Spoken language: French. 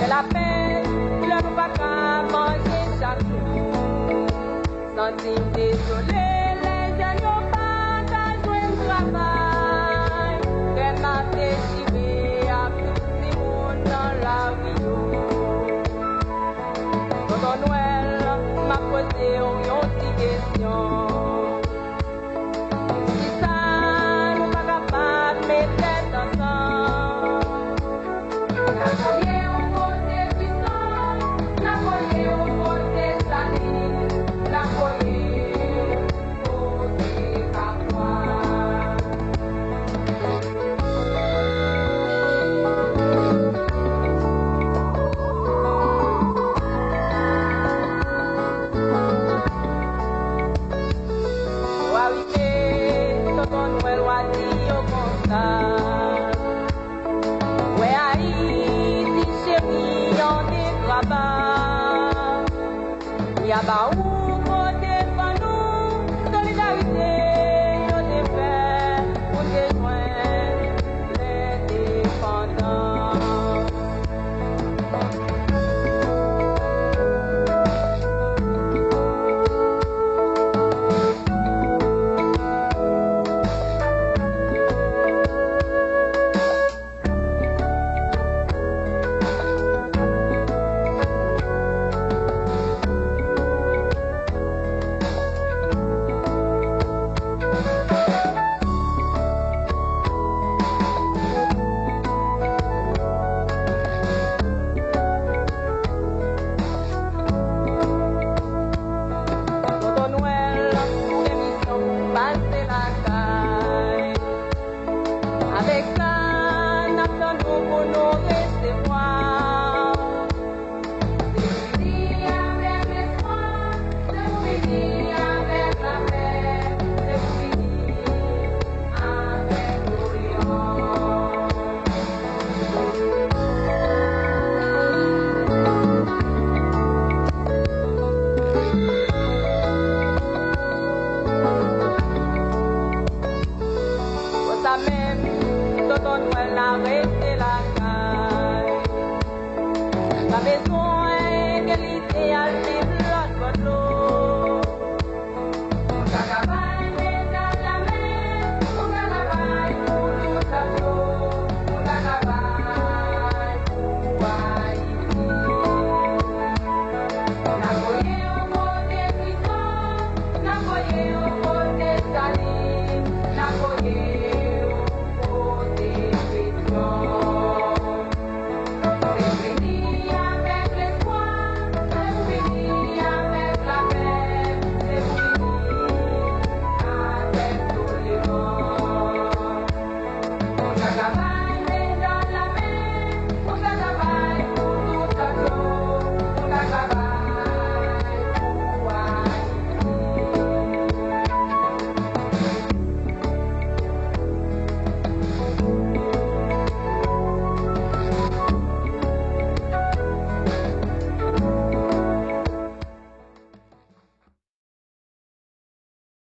La paix, le nous pas qu'à manger chaque jour. Sentime désolé, les jeunes n'ont pas qu'à jouer le travail. Qu'elle m'a déchiré à tout le monde dans la rue. Tonton Noël m'a posé une petite question. Si ça, nous pas capable de mettre tête ensemble. Y'a pas où côté pour nous, solidarité, on est fait pour déjoindre les dépendants. Avec ça, n'attendons pour nous recevoir. C'est fini avec l'espoir, c'est fini avec la paix, c'est fini avec l'Orient. Pour ça même, Tonton Noël a resté la caille. La maison